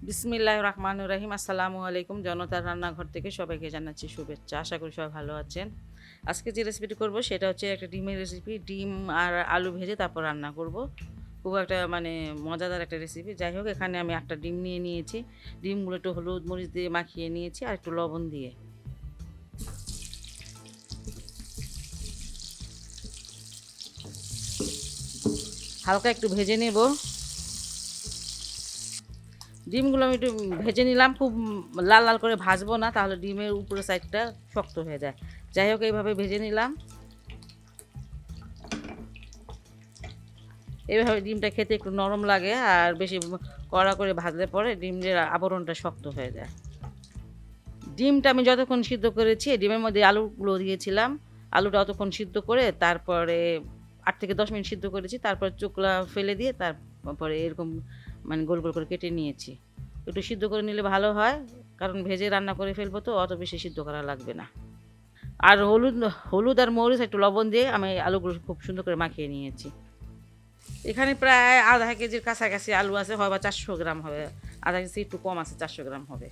বিসমিল্লাহির রহমানির রহিম। আসসালামু আলাইকুম। জনতার রান্নাঘর থেকে সবাইকে জানাচ্ছি শুভেচ্ছা। আশা করি সবাই ভালো আছেন। আজকে যে রেসিপিটি করব সেটা হচ্ছে একটা ডিমের রেসিপি। ডিম আর আলু ভেজে তারপর রান্না করব। খুব একটা মজাদার একটা রেসিপি। যাই হোক, এখানে আমি একটা ডিম নিয়ে নিয়েছি। ডিমগুলো একটু হলুদ মরিচ দিয়ে মাখিয়ে নিয়েছি আর একটু লবণ দিয়ে। হালকা একটু ভেজে নেব। ডিমগুলো আমি একটু ভেজে নিলাম, খুব লাল লাল করে ভাজবো না, তাহলে ডিমের উপরের সাইডটা শক্ত হয়ে যায়। যাই হোক, এইভাবে ভেজে নিলাম। এইভাবে ডিমটা খেতে একটু নরম লাগে, আর বেশি কড়া করে ভাজলে পরে ডিমের আবরণটা শক্ত হয়ে যায়। ডিমটা আমি যতক্ষণ সিদ্ধ করেছি, ডিমের মধ্যে আলুগুলো দিয়েছিলাম। আলুটা অতক্ষণ সিদ্ধ করে তারপরে 8 থেকে 10 মিনিট সিদ্ধ করেছি। তারপর চোকলা ফেলে দিয়ে তারপরে এরকম গোল গোল করে কেটে নিয়েছি। একটু সিদ্ধ করে নিলে ভালো হয়, কারণ ভেজে রান্না করে ফেলবো তো অত বেশি সিদ্ধ করা লাগবে না। আর হলুদ হলুদ আর মরিচ একটু লবণ দিয়ে আমি আলুগুলো খুব সুন্দর করে মাখিয়ে নিয়েছি। এখানে প্রায় আধা কেজির কাছাকাছি আলু আছে, হয় বা 400 গ্রাম হবে। আধা কেজি একটু কম আছে, 400 গ্রাম হবে।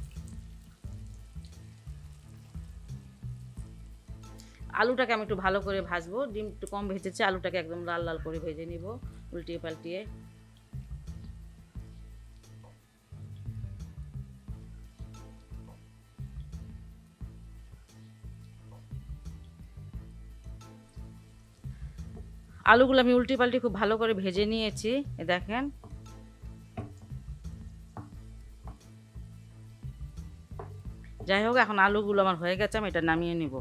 আলুটাকে আমি একটু ভালো করে ভাজবো। ডিম একটু কম ভেজেছে, আলুটাকে একদম লাল লাল করে ভেজে নিব উল্টিয়ে পাল্টিয়ে। আলুগুলো আমি উল্টি পাল্টি খুব ভালো করে ভেজে নিয়েছি, দেখেন। যাই হোক, এখন আলুগুলো আমার হয়ে গেছে, আমি এটা নামিয়ে নিব।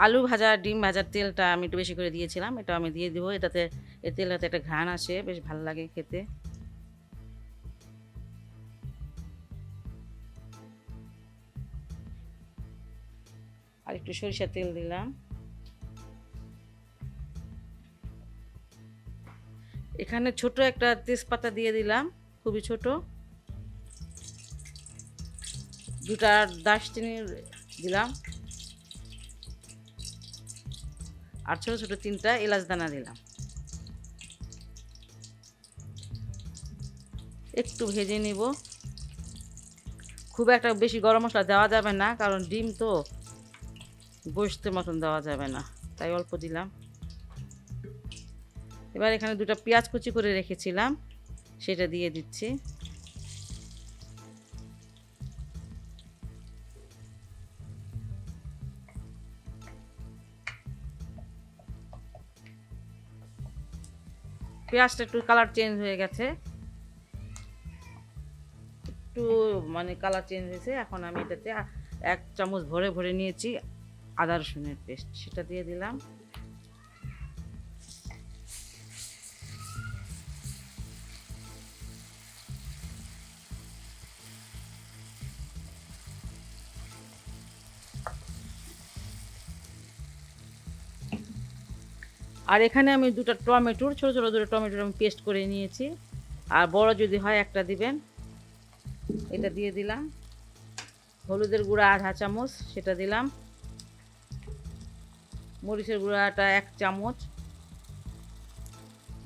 আলু ভাজা ডিম ভাজার তেলটা আমি একটু বেশি করে দিয়েছিলাম, এটা আমি দিয়ে দিব। এটাতে এই তেলটাতে একটা ঘ্রাণ আসে, বেশ ভালো লাগে খেতে। আর একটু সরিষার তেল দিলাম। এখানে ছোট একটা তেজপাতা দিয়ে দিলাম, খুবই ছোট। দুটা দারচিনি দিলাম, আর ছোট ছোট 3টা এলাচ দানা দিলাম। একটু ভেজে নিব। খুব একটা বেশি গরম মশলা দেওয়া যাবে না, কারণ ডিম তো গোশতের মতন দেওয়া যাবে না, তাই অল্প দিলাম। এবার এখানে 2টা পেঁয়াজ কুচি করে রেখেছিলাম, সেটা দিয়ে দিচ্ছি। পেঁয়াজটা একটু কালার চেঞ্জ হয়ে গেছে, একটু কালার চেঞ্জ হয়েছে। এখন আমি এটাতে 1 চামচ ভরে ভরে নিয়েছি আদা রসুনের পেস্ট, সেটা দিয়ে দিলাম। আর এখানে আমি 2টা টমেটোর ছোটো ছোটো 2টা টমেটোর আমি পেস্ট করে নিয়েছি, আর বড় যদি হয় একটা দিবেন। এটা দিয়ে দিলাম। হলুদের গুঁড়া আধা চামচ, সেটা দিলাম। মরিচের গুঁড়াটা 1 চামচ।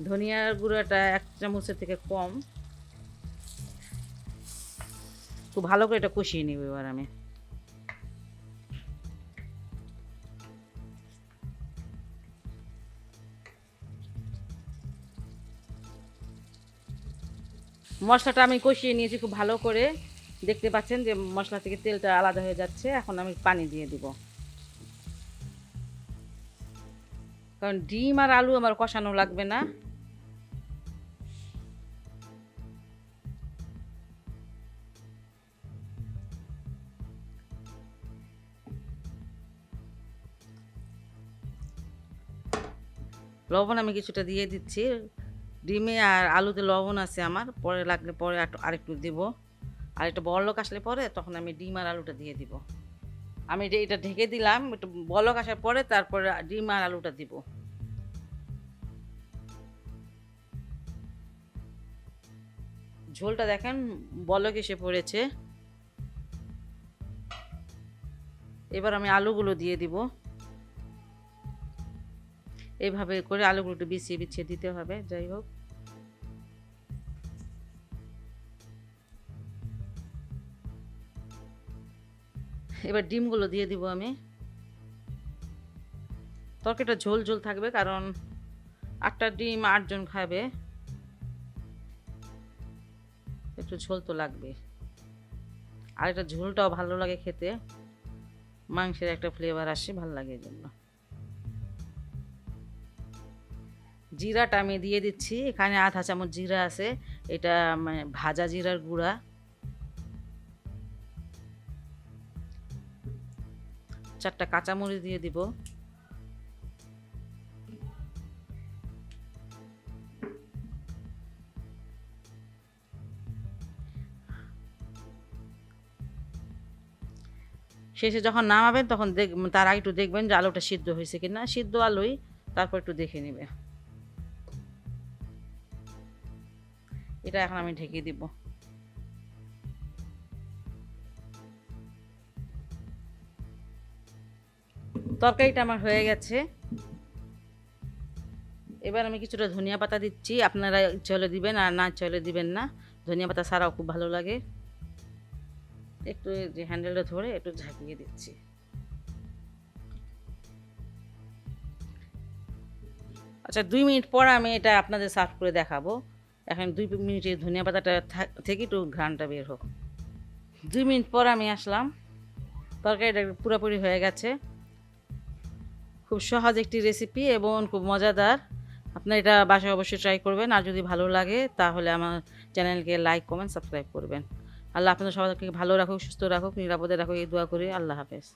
ধনিয়ার গুঁড়াটা 1 চামচের থেকে কম। খুব ভালো করে এটা কষিয়ে নিব এবার আমি। মশলাটা আমি কষিয়ে নিয়েছি খুব ভালো করে। দেখতে পাচ্ছেন যে মশলা থেকে তেলটা আলাদা হয়ে যাচ্ছে। এখন আমি পানি দিয়ে দিব, কারণ ডিম আর আলু আমার কষানো লাগবে না। লবণ আমি কিছুটা দিয়ে দিচ্ছি। ডিমে আর আলুতে লবণ আছে আমার, পরে লাগলে পরে আরেকটু দিব। আর একটু বলক আসলে পরে তখন আমি ডিম আর আলুটা দিয়ে দিব। আমি এটা ঢেকে দিলাম, একটু বলক আসার পরে তারপরে ডিম আর আলুটা দিব। ঝোলটা দেখেন বলক এসে পড়েছে। এবার আমি আলুগুলো দিয়ে দিব। এইভাবে করে আলুগুলো একটু বিছিয়ে বিছিয়ে দিতে হবে। যাই হোক, এবার ডিমগুলো দিয়ে দিব আমি। তরকারিটা ঝোল ঝোল থাকবে, কারণ 8টা ডিম 8 জন খাবে, একটু ঝোল তো লাগবে। আর এটা ঝোলটাও ভালো লাগে খেতে, মাংসের একটা ফ্লেভার আসে, ভালো লাগে এই জন্য। জিরাটা আমি দিয়ে দিচ্ছি, এখানে আধা চামচ জিরা আছে, এটা মানে ভাজা জিরার গুঁড়া। চারটা কাঁচামরিচ দিয়ে দিব। শেষে যখন নামাবেন তখন তার আগে একটু দেখবেন যে আলুটা সিদ্ধ হয়েছে কিনা, সিদ্ধ আলুই, তারপর একটু দেখে নেবে। এটা এখন আমি ঢেকে দিব। তরকারিটা আমার হয়ে গেছে। এবার আমি কিছুটা ধনিয়া পাতা দিচ্ছি, আপনারা ইচ্ছে হলে দিবেন, আর না ইচ্ছে হলে দিবেন না। ধনিয়া পাতা ছাড়াও খুব ভালো লাগে। একটু যে হ্যান্ডেলটা ধরে একটু ঝাঁকিয়ে দিচ্ছি। আচ্ছা, 2 মিনিট পর আমি এটা আপনাদের সার্ভ করে দেখাবো। এখন 2 মিনিটে ধনিয়া পাতাটা থেকে একটু ঘ্রাণটা বের হোক। 2 মিনিট পর আমি আসলাম, তরকারিটা পুরোপুরি হয়ে গেছে। খুব সহজ একটি রেসিপি এবং খুব মজাদার। আপনারা এটা বাসায় অবশ্যই ট্রাই করবেন, আর যদি ভালো লাগে তাহলে আমার চ্যানেলকে লাইক কমেন্ট সাবস্ক্রাইব করবেন। আল্লাহ আপনাদের সবাইকে ভালো রাখুক, সুস্থ রাখুক, নিরাপদে রাখুক, এই দোয়া করি। আল্লাহ হাফেজ।